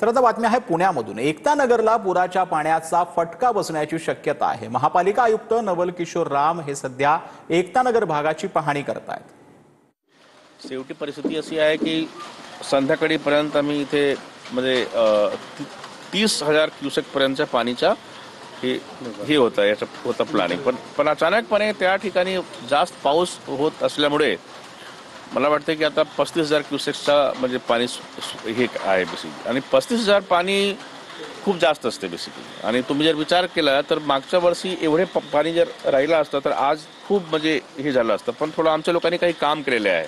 तर आता बातमी आहे पुण्यामधून। एकता नगरला पुराच्या पाण्याचा फटका बसण्याची शक्यता आहे। महापालिका आयुक्त नवल किशोर राम हे सध्या एकता नगर भागाची पाहणी करतायत। शेवटी परिस्थिती अशी आहे की संध्याकाळीपर्यंत आम्ही इथे म्हणजे 30,000 क्युसेक पर्यंतच्या पाणीच्या हे होतं, याचं होतं प्लॅनिंग। पण अचानकपणे त्या ठिकाणी जास्त पाऊस होत असल्यामुळे मला वाटतं की आता 35,000 क्युसेक्सचा म्हणजे पाणी हे आहे बेसिकली। आणि 35,000 पाणी खूप जास्त असते बेसिकली। आणि तुम्ही जर विचार केला तर मागच्या वर्षी एवढे पाणी जर राहिलं असतं तर आज खूप म्हणजे हे झालं असतं। पण थोडं आमच्या लोकांनी काही काम केलेले आहे,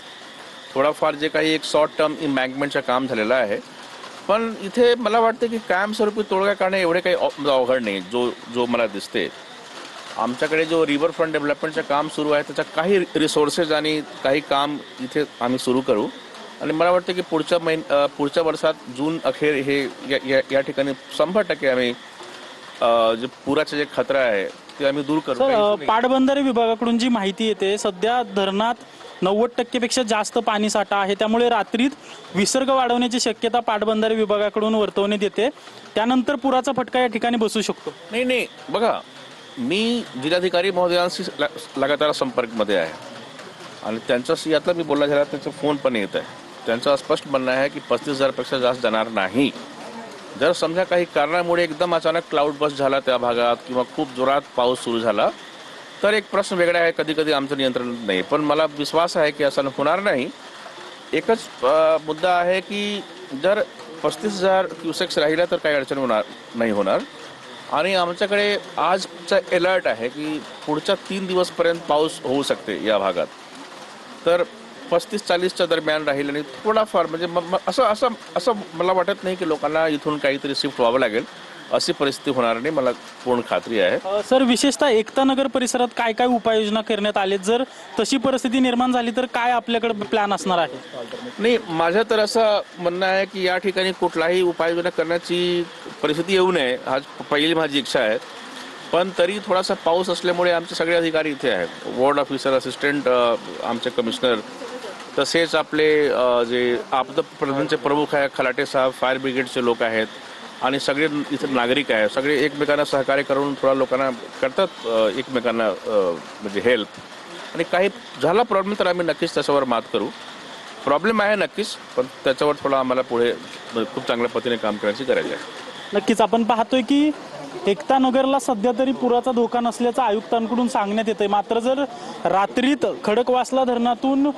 थोडाफार जे काही एक शॉर्ट टर्म इम्बँकमेंटचं काम झालेलं आहे। पण इथे मला वाटतं की कायमस्वरूपी तोडगा काढणे एवढे काही अवघड नाही जो मला दिसते। आमच्याकडे जो रिव्हरफ्रंट डेव्हलपमेंटचं काम सुरू आहे त्याच्या काही रिसोर्सेस आणि काही काम इथे आम्ही सुरू करू। आणि मला वाटतं की पुढच्या वर्षात जून अखेर हे या ठिकाणी 100% आम्ही जे पुराचे जे खतरा आहे ते आम्ही दूर करू। सर, पाटबंधारे विभागाकडून जी माहिती येते सध्या धरणात 90% पेक्षा जास्त पाणी साठा आहे, त्यामुळे रात्रीत विसर्ग वाढवण्याची शक्यता पाटबंधारे विभागाकडून वर्तवण्यात येते। त्यानंतर पुराचा फटका या ठिकाणी बसू शकतो। नाही बघा, मी जिल्हाधिकारी महोदयांशी लगातार संपर्कमध्ये आहे आणि त्यांच्याशी आता मी बोलला झाला त्यांचा फोन पण येत आहे। त्यांचं स्पष्ट म्हणणं आहे की 35,000 पेक्षा जास्त जाणार नाही। जर समजा काही कारणामुळे एकदम अचानक क्लाउड बस्ट झाला त्या भागात किंवा खूप जोरात पाऊस सुरू झाला तर एक प्रश्न वेगळा आहे, कधी कधी आमचं नियंत्रण नाही। पण मला विश्वास आहे की असं होणार नाही। एकच मुद्दा आहे की जर 35,000 क्युसेक्स राहिला तर काही अडचण नाही होणार। आणि आमच्याकडे आजचा अलर्ट आहे की पुढच्या 3 दिवसपर्यंत पाऊस होऊ शकते या भागात। तर 35-40च्या दरम्यान राहील आणि थोडाफार म्हणजे असं मला वाटत नाही की लोकांना इथून काहीतरी शिफ्ट व्हावं लागेल, अशी परिस्थिती होणार नाही, मला पूर्ण खात्री आहे। सर, विशेषतः एकता नगर परिसरात काय काय उपाययोजना करण्यात आले, जर तशी परिस्थिती निर्माण झाली तर काय आपल्याकडे प्लॅन असणार आहे? नाही, माझं तर असं म्हणणं आहे की या ठिकाणी कुठलाही उपाययोजना करण्याची परिस्थिती येऊ नये, आज पहिली माझी इच्छा आहे। पण तरी थोडासा पाऊस असल्यामुळे आमचे सगळे अधिकारी इथे आहेत, वॉर्ड ऑफिसर, असिस्टंट, आमचे कमिशनर, तसेच आपले जे आपदा प्रबंधनचे प्रमुख आहे खलाटे साहेब, फायर ब्रिगेडचे लोक आहेत आणि सगळे इथे नागरिक आहेत। सगळे एकमेकांना सहकार्य करून थोडा लोकांना करतात एकमेकांना म्हणजे हेल्प। आणि काही झाला प्रॉब्लेम तर आम्ही नक्कीच त्याच्यावर मात करू। प्रॉब्लेम आहे नक्कीच, पण त्याच्यावर थोडा आम्हाला पुढे खूप चांगल्या पद्धतीने काम करण्याची गरज आहे। नक्कीच आपण पाहतोय की एकता नगरला सध्या तरी पुराचा धोका नसल्याचं आयुक्तांकडून सांगण्यात येतंय। मात्र जर रात्रीत खडकवासला धरणातून